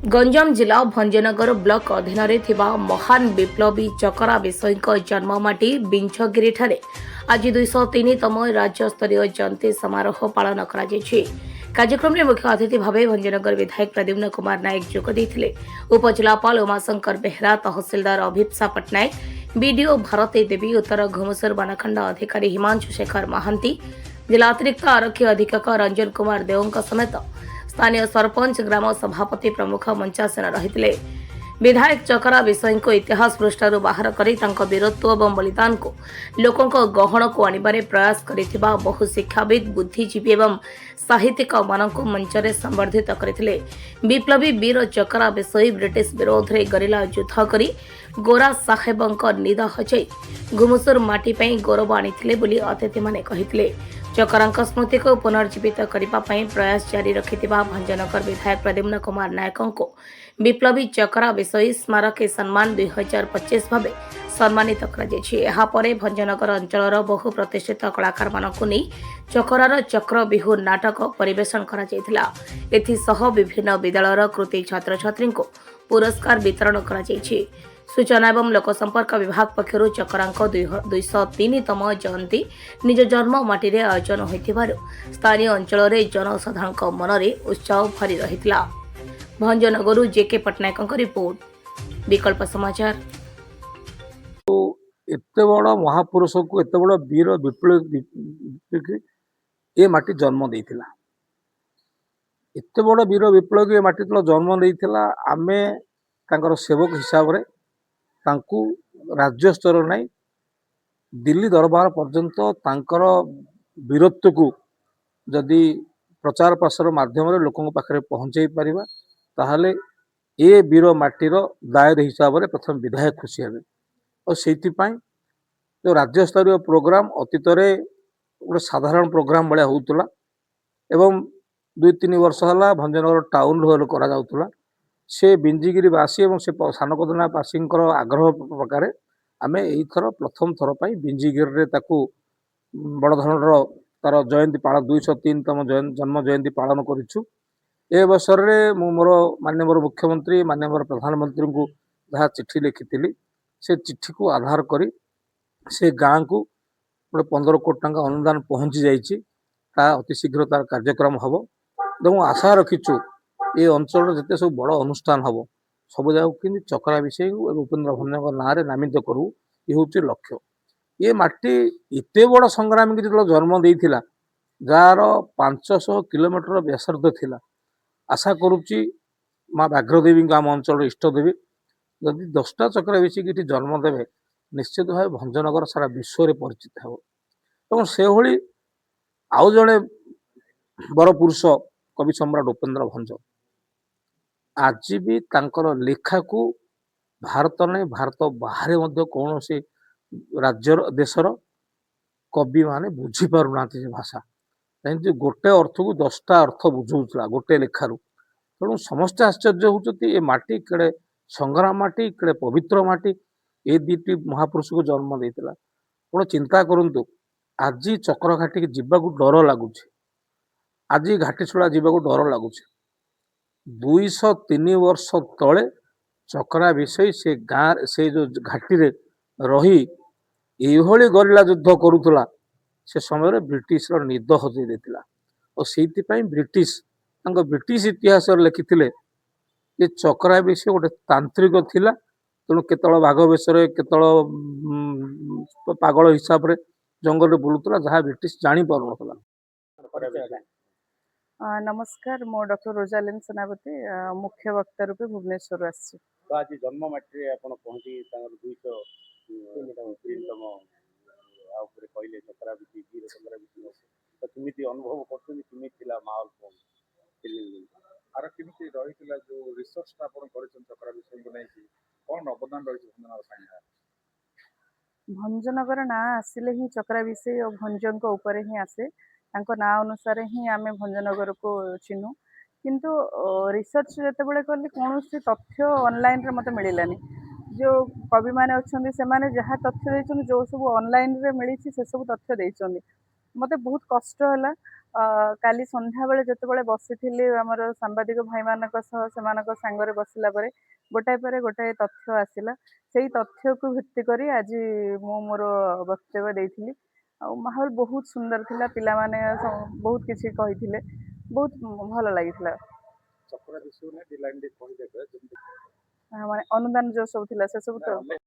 गंजाम जिला भंजनगर ब्लॉक अधीन थिबा महान विप्लवी चकरा विषयी जन्ममाटी बिंछगिरी ठारे आज 203तम राज्यस्तरीय जयंती समारोह पालन कार्यक्रम में मुख्य अतिथि भाव भंजनगर विधायक प्रद्युम्न कुमार नायक जोगदे उपजिलापाल उमाशंकर बेहरा तहसिलदार अभिप्सा पट्टनायक बीडीओ भारती देवी उत्तर घुमुसर बनखंड अधिकारी हिमांशु शेखर महांती जिला अतिरिक्त आरक्षी अधीक्षक रंजन कुमार देव समेत स्थानीय सरपंच ग्राम सभापति प्रमुख मंचासन रही विधायक चकरा विषय को इतिहास पृष्ठु बाहर कर वीरत्व और बलिदान को लोकों गहण को आने प्रयास करिथिबा बहु शिक्षाविद बुद्धिजीवी एवं साहित्यिक मानक मंचरे संवर्धित करते विप्लवी वीर चकरा विषय ब्रिटिश विरोध में गरिला युद्ध कर गोरा साहेब निद हजई घुमुसुर माटी गौरव आनी अतिथि माने कहिथिले। चकरा स्मृति को पुनर्जीवित करने प्रयास जारी रखिथिबा भंजनगर विधायक प्रद्युम्न कुमार नायक को विप्लवी चकरा विषय स्मारक सम्मान 2025 भाव सम्मानित कर भंजनगर अंचल बहु प्रतिष्ठित कलाकार मानक नहीं चकरार चक्र बिहू नाटक परिवेशन करा विभिन्न विद्यालय कृति छात्र छात्री को पुरस्कार वितरण करा सूचना एवं लोकसंपर्क विभाग पक्षर चकरा 203तम जयंती निज जन्म माटी रे आयोजन होइथिबारु स्थानीय अंचल में जनसाधारण मन में उत्साह भरी रहितला। भंजनगरु जेके पट्टनायक रिपोर्ट विकल्प समाचार। एत बड़ महापुरुष को एत बड़ वीर विप्लवी ये माटी जन्म देइथिला। एत बड़ वीर विप्लवी माटी तल जन्म देइथिला। आमे तांकर सेवक हिसाब रे तांकू राज्य स्तर नहीं दिल्ली दरबार पर्यंत तांकर वीरत्व को जदि प्रचार प्रसार माध्यम लोकों पाखे पहुँचे पारिबा ताहले ए वीर माटीर दायर हिसाब रे प्रथम विधायक खुशी हेबे और सेइथिपाई जो राज्य स्तरीय प्रोग्राम अतीत गोटे साधारण प्रोग्राम भाया होउतला एवं 2-3 वर्ष है भंजनगर टाउन हल करा जाउतला। से बिंजिगिरी बासी और से सानकदना बासी आग्रह प्रकार आम यथर प्रथम थर पर बिंजिगिरी बड़ धरणर तार जयंती पालन 203तम जन्म जयंती पालन करूँ। ए अवसर में मोर माननीय मुख्यमंत्री माननीय प्रधानमंत्री को जहाँ चिठी लिखी से चिठी को आधार कर से गाँ को गोटे 15 कोटी टंका अनुदान पहुँची जाइए अति शीघ्र तार कार्यक्रम हम और आशा रखीचु ये अंचल जिते सब बड़ अनुष्ठान हम सब जगह चकरा विषय उपेन्द्र भंजनगर ना नामित करूँ ये हूँ लक्ष्य। ये माटी एत बड़ संग्रामी जो जन्म देइथिला जार 500 किलोमीटर व्यासार्ध थिला। आशा करुच्ची माँ व्याघ्रदेवी आम अंचल इष्टदेवी जदि 10टा चक्र विषय जन्म देवे निश्चित भाव भंजनगर सारा विश्व में परिचित हो। से भली आउ जड़े बर पुरुष कवि सम्राट उपेन्द्र भंज आज भी तांकर लेखा को भारत नहीं भारत बाहर कौन से राज्य देशर कवि माने बुझी पारु ना भाषा कहीं गोटे अर्थ को 10टा अर्थ बुझौला गोटे लेखारू। तेणु समस्त आश्चर्य होती ये माटी केड़े संग्राम माटी केड़े पवित्र माटी ये दुईटी महापुरुष को जन्म देता। कौन चिंता करूँ आज चक्र घाटी की जीवाक डर लगुच आज घाटी छुड़ा जीवाक डर लगुच 203 वर्ष तले चकरा विषय से गाँ से जो घाटी रे रही ये गरिला युद्ध करुला से समय ब्रिटिश निद हजई देता और से ब्रिटिश ब्रिटिश इतिहास लिखिले ये चकरा विषय गोटे तांत्रिक थिला। तेणु केतल बाघ वेश केतल पागल हिसाब रे जंगल में बुलूला जहाँ ब्रिटिश जानी पार। नमस्कार मो डॉक्टर रोजालिन सेनापति मुख्य वक्ता रूपे भुवनेश्वर आसी। तो आज जन्म माटी आप पहुंची 203तम कहले चकरा विषय वीर चकरा विषय तो केमी अनुभव कर माहौल आर केमी रही जो रिसर्च चकरा विषय को नहीं कौन अवदान रही भंजनगर ना आसिले ही चकरा विषय और भंजन को ऊपर ही आसे ना अनुसार ही आम भंजनगर को चिन्हू किंतु रिसर्च जिते कली कौन तथ्य ऑनलाइन रे मत मिलानी जो कवि मैंने अच्छा से जहाँ तथ्य देते जो सब ऑनलाइन रे मिली से सब तथ्य देते मते बहुत कष्ट होला काली संध्या बेले जेतेबेले बसिथिली हमर सांबादिक भाई मानक सह सेमानक संगरे बसिला परे गोटाए पर गोटाए तथ्य आसिला सेही तथ्य को भित्ति करी आज मु मोर वक्तव्य देइथिली माहौल बहुत सुंदर थिला पिला माने बहुत किछि कहिथिले बहुत भल लागिथिला चक्रा विषय ने डिलाइन दे कहि देबे जेमति माने अनुदान जो सब थिला से सब तो